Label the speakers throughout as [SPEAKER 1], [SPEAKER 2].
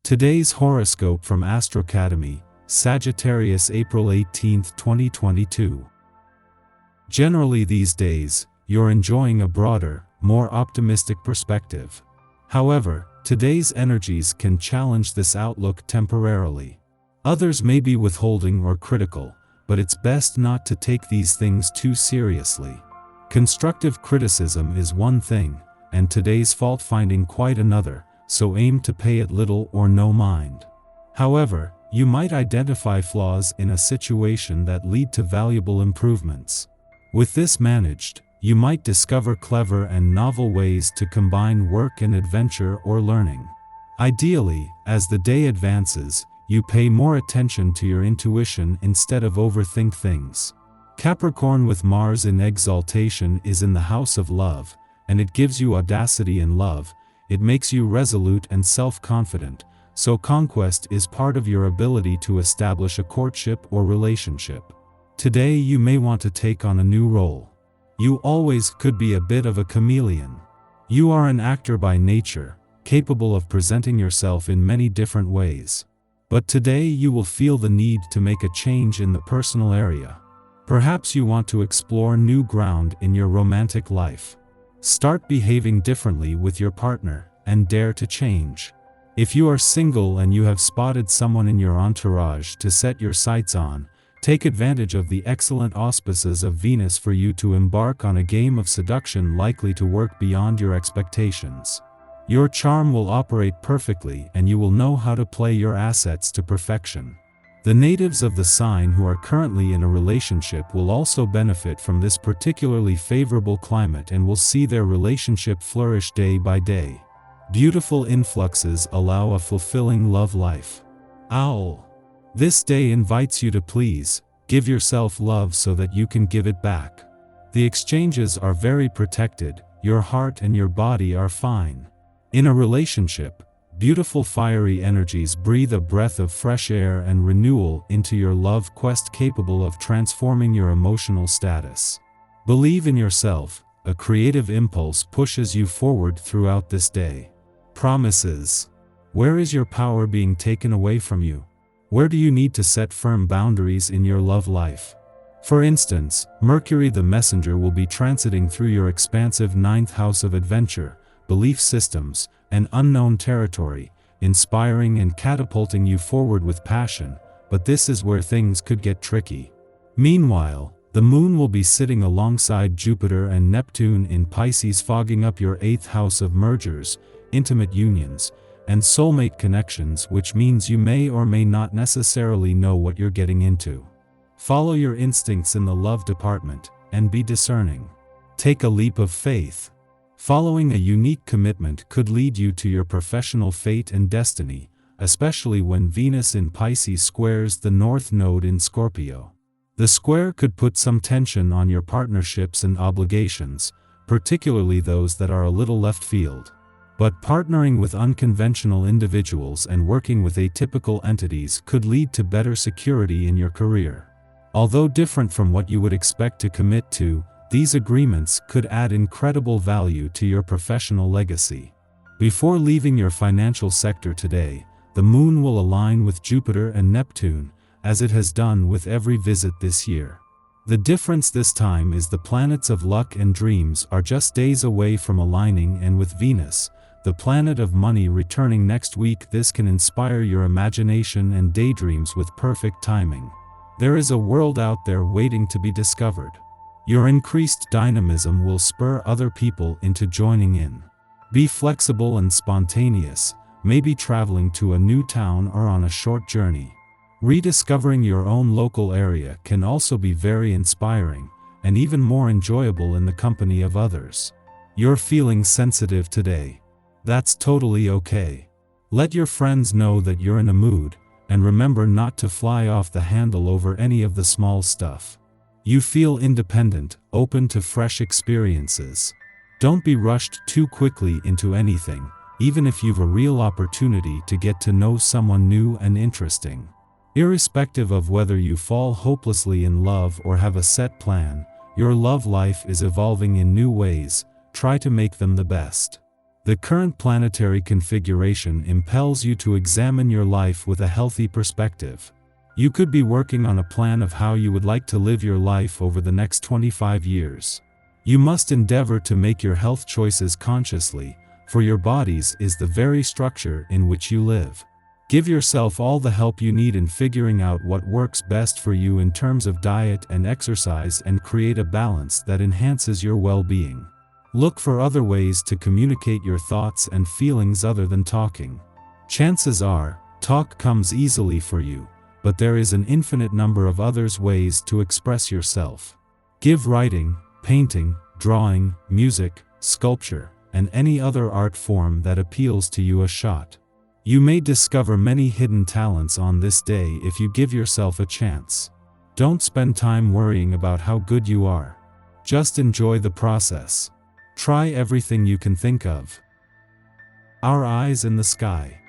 [SPEAKER 1] Today's horoscope from Astrocademy, Sagittarius April 18, 2022. Generally these days, you're enjoying a broader, more optimistic perspective. However, today's energies can challenge this outlook temporarily. Others may be withholding or critical, but it's best not to take these things too seriously. Constructive criticism is one thing, and today's fault-finding quite another, so aim to pay it little or no mind. However, you might identify flaws in a situation that lead to valuable improvements. With this managed, you might discover clever and novel ways to combine work and adventure or learning. Ideally, as the day advances, you pay more attention to your intuition instead of overthink things. Capricorn with Mars in exaltation is in the house of love, and it gives you audacity in love. It makes you resolute and self-confident, so conquest is part of your ability to establish a courtship or relationship. Today you may want to take on a new role. You always could be a bit of a chameleon. You are an actor by nature, capable of presenting yourself in many different ways. But today you will feel the need to make a change in the personal area. Perhaps you want to explore new ground in your romantic life. Start behaving differently with your partner, and dare to change. If you are single and you have spotted someone in your entourage to set your sights on, take advantage of the excellent auspices of Venus for you to embark on a game of seduction likely to work beyond your expectations. Your charm will operate perfectly and you will know how to play your assets to perfection. The natives of the sign who are currently in a relationship will also benefit from this particularly favorable climate and will see their relationship flourish day by day. Beautiful influxes allow a fulfilling love life. Owl. This day invites you to please, give yourself love so that you can give it back. The exchanges are very protected, your heart and your body are fine. In a relationship, beautiful fiery energies breathe a breath of fresh air and renewal into your love quest capable of transforming your emotional status. Believe in yourself, a creative impulse pushes you forward throughout this day. Promises. Where is your power being taken away from you? Where do you need to set firm boundaries in your love life? For instance, Mercury the Messenger will be transiting through your expansive 9th house of adventure, belief systems, and unknown territory, inspiring and catapulting you forward with passion, but this is where things could get tricky. Meanwhile, the Moon will be sitting alongside Jupiter and Neptune in Pisces, fogging up your 8th house of mergers, intimate unions, and soulmate connections, which means you may or may not necessarily know what you're getting into. Follow your instincts in the love department, and be discerning. Take a leap of faith. Following a unique commitment could lead you to your professional fate and destiny, especially when Venus in Pisces squares the North Node in Scorpio. The square could put some tension on your partnerships and obligations, particularly those that are a little left field. But partnering with unconventional individuals and working with atypical entities could lead to better security in your career. Although different from what you would expect to commit to, these agreements could add incredible value to your professional legacy. Before leaving your financial sector today, the Moon will align with Jupiter and Neptune, as it has done with every visit this year. The difference this time is the planets of luck and dreams are just days away from aligning, and with Venus, the planet of money, returning next week, this can inspire your imagination and daydreams with perfect timing. There is a world out there waiting to be discovered. Your increased dynamism will spur other people into joining in. Be flexible and spontaneous, maybe traveling to a new town or on a short journey. Rediscovering your own local area can also be very inspiring, and even more enjoyable in the company of others. You're feeling sensitive today. That's totally okay. Let your friends know that you're in a mood, and remember not to fly off the handle over any of the small stuff. You feel independent, open to fresh experiences. Don't be rushed too quickly into anything, even if you've a real opportunity to get to know someone new and interesting. Irrespective of whether you fall hopelessly in love or have a set plan, your love life is evolving in new ways. Try to make them the best. The current planetary configuration impels you to examine your life with a healthy perspective. You could be working on a plan of how you would like to live your life over the next 25 years. You must endeavor to make your health choices consciously, for your bodies is the very structure in which you live. Give yourself all the help you need in figuring out what works best for you in terms of diet and exercise, and create a balance that enhances your well-being. Look for other ways to communicate your thoughts and feelings other than talking. Chances are, talk comes easily for you, but there is an infinite number of other ways to express yourself. Give writing, painting, drawing, music, sculpture, and any other art form that appeals to you a shot. You may discover many hidden talents on this day if you give yourself a chance. Don't spend time worrying about how good you are. Just enjoy the process. Try everything you can think of. Our eyes in the sky.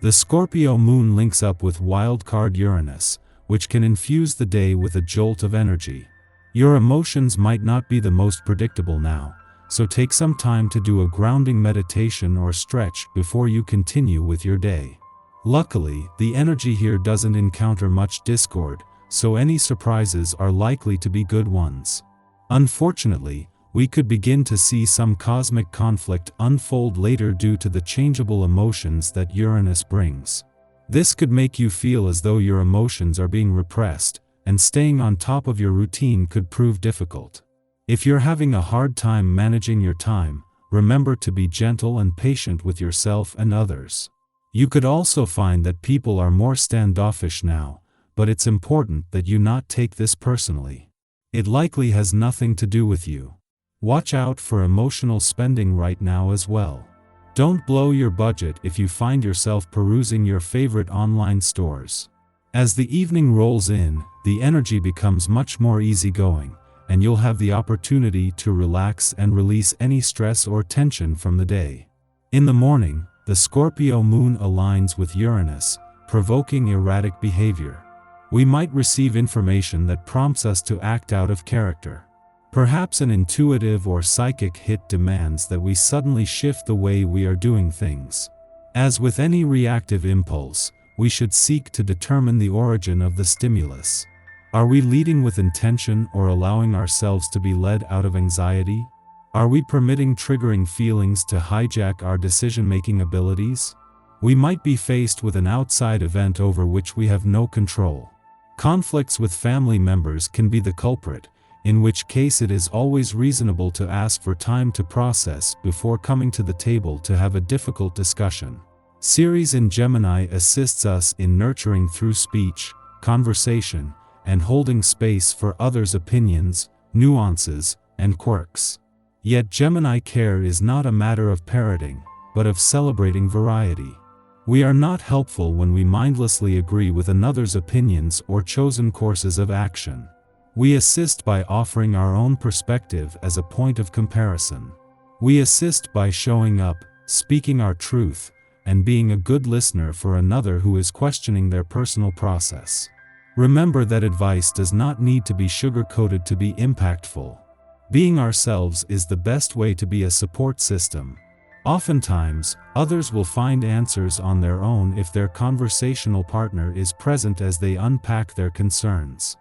[SPEAKER 1] The Scorpio moon links up with wildcard Uranus, which can infuse the day with a jolt of energy. Your emotions might not be the most predictable now, so take some time to do a grounding meditation or stretch before you continue with your day. Luckily, the energy here doesn't encounter much discord, so any surprises are likely to be good ones. Unfortunately, we could begin to see some cosmic conflict unfold later due to the changeable emotions that Uranus brings. This could make you feel as though your emotions are being repressed, and staying on top of your routine could prove difficult. If you're having a hard time managing your time, remember to be gentle and patient with yourself and others. You could also find that people are more standoffish now, but it's important that you not take this personally. It likely has nothing to do with you. Watch out for emotional spending right now as well. Don't blow your budget if you find yourself perusing your favorite online stores. As the evening rolls in, the energy becomes much more easygoing, and you'll have the opportunity to relax and release any stress or tension from the day. In the morning, the Scorpio moon aligns with Uranus, provoking erratic behavior. We might receive information that prompts us to act out of character. Perhaps an intuitive or psychic hit demands that we suddenly shift the way we are doing things. As with any reactive impulse, we should seek to determine the origin of the stimulus. Are we leading with intention or allowing ourselves to be led out of anxiety? Are we permitting triggering feelings to hijack our decision-making abilities? We might be faced with an outside event over which we have no control. Conflicts with family members can be the culprit, in which case it is always reasonable to ask for time to process before coming to the table to have a difficult discussion. Ceres in Gemini assists us in nurturing through speech, conversation, and holding space for others' opinions, nuances, and quirks. Yet Gemini care is not a matter of parroting, but of celebrating variety. We are not helpful when we mindlessly agree with another's opinions or chosen courses of action. We assist by offering our own perspective as a point of comparison. We assist by showing up, speaking our truth, and being a good listener for another who is questioning their personal process. Remember that advice does not need to be sugar-coated to be impactful. Being ourselves is the best way to be a support system. Oftentimes, others will find answers on their own if their conversational partner is present as they unpack their concerns.